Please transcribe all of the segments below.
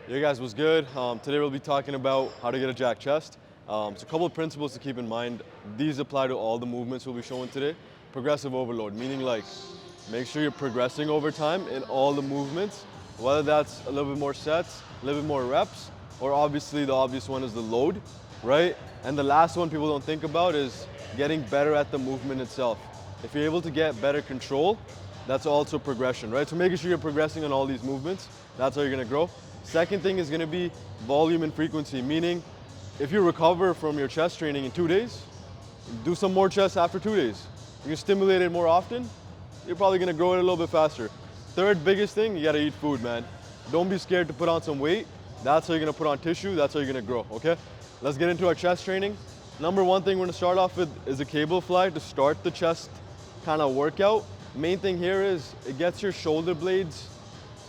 Hey guys, what's good? Today we'll be talking about how to get a jack chest. So a couple of principles to keep in mind. These apply to all the movements we'll be showing today. Progressive overload, meaning like make sure you're progressing over time in all the movements, whether that's a little bit more sets, a little bit more reps, or obviously the obvious one is the load, right? And the last one people don't think about is getting better at the movement itself. If you're able to get better control, that's also progression, right? So making sure you're progressing on all these movements, that's how you're gonna grow. Second thing is gonna be volume and frequency, meaning if you recover from your chest training in 2 days, do some more chest after 2 days. You can stimulate it more often, you're probably gonna grow it a little bit faster. Third biggest thing, you gotta eat food, man. Don't be scared to put on some weight. That's how you're gonna put on tissue, that's how you're gonna grow, okay? Let's get into our chest training. Number one thing we're gonna start off with is a cable fly to start the chest kind of workout. Main thing here is it gets your shoulder blades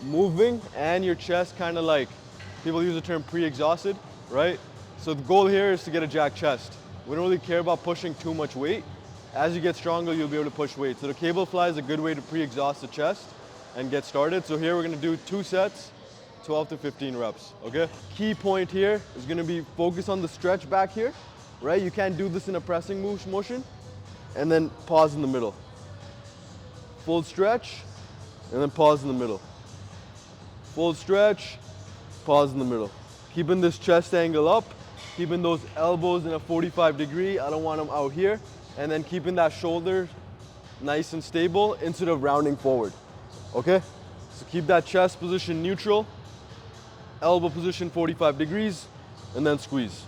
moving and your chest kind of like, people use the term pre-exhausted, right? So the goal here is to get a jack chest. We don't really care about pushing too much weight. As you get stronger, you'll be able to push weight. So the cable fly is a good way to pre-exhaust the chest and get started. So here we're gonna do 2 sets, 12 to 15 reps, okay? Key point here is gonna be focus on the stretch back here, right? You can't do this in a pressing motion, and then pause in the middle. Full stretch, and then pause in the middle. Full stretch, pause in the middle. Keeping this chest angle up, keeping those elbows in a 45 degree, I don't want them out here, and then keeping that shoulder nice and stable instead of rounding forward, okay? So keep that chest position neutral, elbow position 45 degrees, and then squeeze.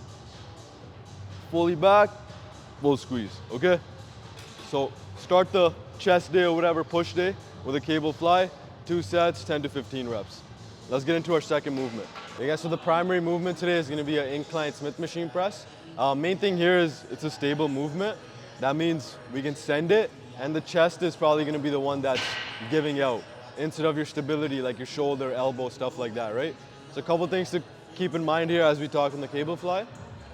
Fully back, full squeeze, okay? So start the chest day or whatever push day with a cable fly, 2 sets, 10 to 15 reps. Let's get into our second movement. Okay guys, so the primary movement today is gonna be an incline Smith machine press. Main thing here is it's a stable movement. That means we can send it and the chest is probably gonna be the one that's giving out instead of your stability, like your shoulder, elbow, stuff like that, right? So a couple things to keep in mind here as we talk on the cable fly.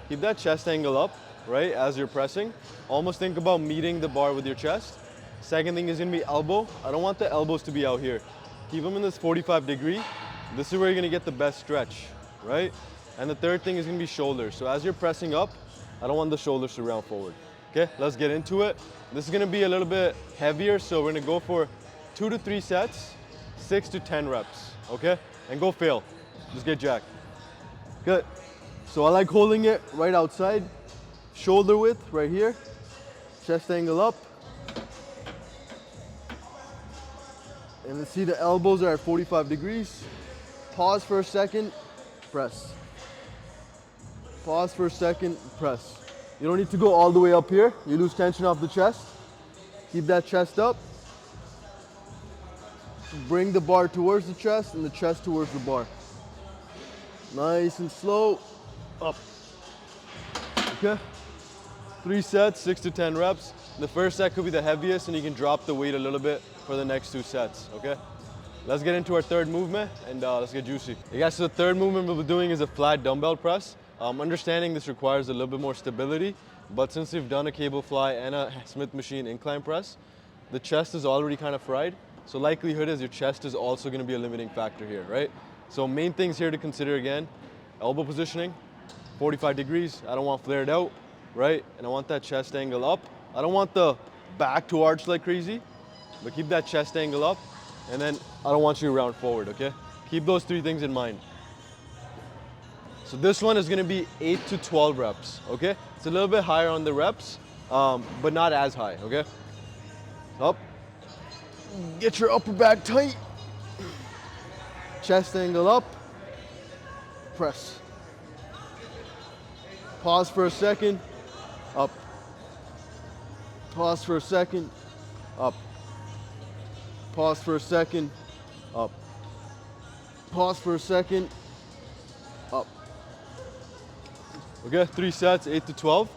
Keep that chest angle up, right, as you're pressing. Almost think about meeting the bar with your chest. Second thing is gonna be elbow. I don't want the elbows to be out here. Keep them in this 45 degree. This is where you're gonna get the best stretch, right? And the third thing is gonna be shoulders. So as you're pressing up, I don't want the shoulders to round forward. Okay, let's get into it. This is gonna be a little bit heavier, so we're gonna go for 2 to 3 sets, 6 to 10 reps, okay? And go fail, just get jacked. Good. So I like holding it right outside, shoulder width right here, chest angle up. And let's see the elbows are at 45 degrees. Pause for a second, press. Pause for a second, press. You don't need to go all the way up here. You lose tension off the chest. Keep that chest up. Bring the bar towards the chest and the chest towards the bar. Nice and slow, up. Okay, 3 sets, 6 to 10 reps. The first set could be the heaviest and you can drop the weight a little bit for the next 2 sets, okay? Let's get into our third movement and let's get juicy. Okay guys, so the third movement we'll be doing is a flat dumbbell press. Understanding this requires a little bit more stability, but since we've done a cable fly and a Smith machine incline press, the chest is already kind of fried. So likelihood is your chest is also gonna be a limiting factor here, right? So main things here to consider again, elbow positioning, 45 degrees. I don't want flared out, right? And I want that chest angle up. I don't want the back to arch like crazy, but keep that chest angle up. And then I don't want you to round forward, okay? Keep those 3 things in mind. So this one is gonna be 8 to 12 reps, okay? It's a little bit higher on the reps, but not as high, okay? Up. Get your upper back tight. Chest angle up. Press. Pause for a second. Up. Pause for a second. Up. Pause for a second, up. Pause for a second, up. Okay, 3 sets, 8 to 12.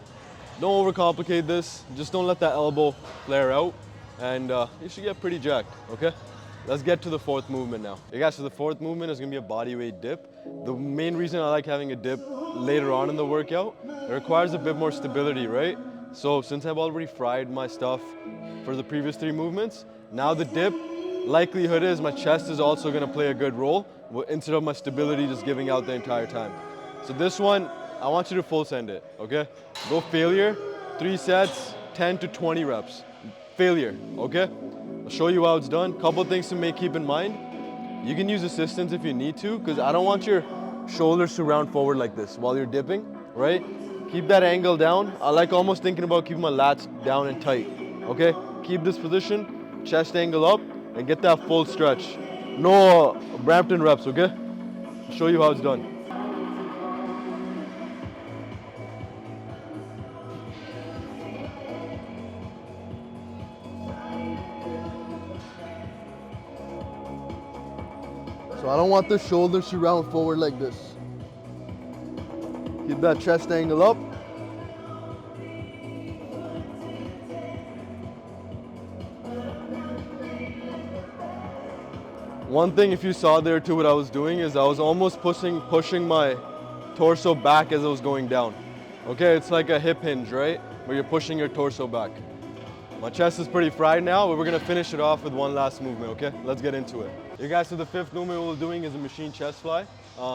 Don't overcomplicate this. Just don't let that elbow flare out and you should get pretty jacked, okay? Let's get to the fourth movement now. Okay guys, so the fourth movement is gonna be a body weight dip. The main reason I like having a dip later on in the workout, it requires a bit more stability, right? So since I've already fried my stuff for the previous 3 movements, now the dip likelihood is my chest is also gonna play a good role instead of my stability just giving out the entire time. So this one, I want you to full send it, okay? Go failure, 3 sets, 10 to 20 reps. Failure, okay? I'll show you how it's done. Couple things to keep in mind. You can use assistance if you need to, because I don't want your shoulders to round forward like this while you're dipping, right? Keep that angle down. I like almost thinking about keeping my lats down and tight, okay? Keep this position, chest angle up, and get that full stretch. No Brampton reps, okay? I'll show you how it's done. So I don't want the shoulders to round forward like this. Keep that chest angle up. One thing, if you saw there too, what I was doing is I was almost pushing my torso back as I was going down. Okay, it's like a hip hinge, right? Where you're pushing your torso back. My chest is pretty fried now, but we're gonna finish it off with one last movement, okay? Let's get into it. Okay guys, so the 5th movement we're doing is a machine chest fly.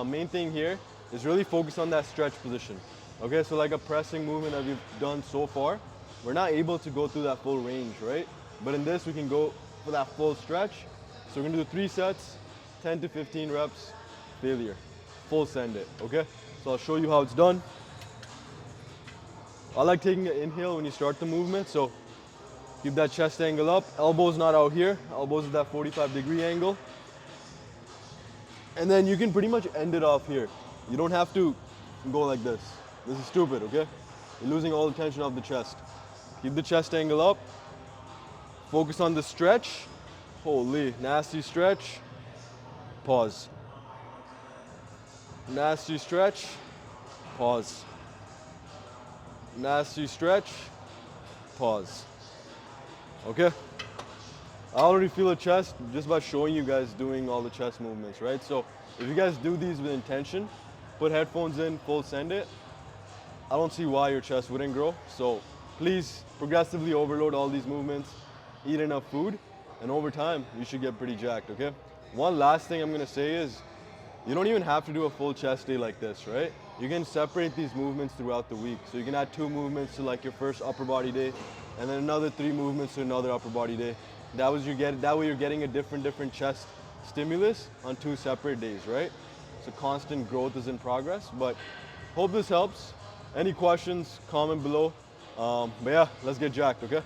Main thing here is really focus on that stretch position. Okay, so like a pressing movement that we've done so far, we're not able to go through that full range, right? But in this, we can go for that full stretch. So we're gonna do 3 sets, 10 to 15 reps, failure. Full send it, okay? So I'll show you how it's done. I like taking an inhale when you start the movement, so keep that chest angle up. Elbows not out here. Elbows at that 45-degree angle. And then you can pretty much end it off here. You don't have to go like this. This is stupid, okay? You're losing all the tension off the chest. Keep the chest angle up. Focus on the stretch. Holy, nasty stretch. Pause. Nasty stretch. Pause. Nasty stretch. Pause. Okay? I already feel a chest just by showing you guys doing all the chest movements, right? So if you guys do these with intention, put headphones in, full send it, I don't see why your chest wouldn't grow. So please progressively overload all these movements, eat enough food, and over time, you should get pretty jacked, okay? One last thing I'm gonna say is, you don't even have to do a full chest day like this, right? You can separate these movements throughout the week. So you can add 2 movements to like your first upper body day, and then another 3 movements to another upper body day. That way you're getting a different chest stimulus on 2 separate days, right? So constant growth is in progress, but hope this helps. Any questions, comment below. But yeah, let's get jacked, okay?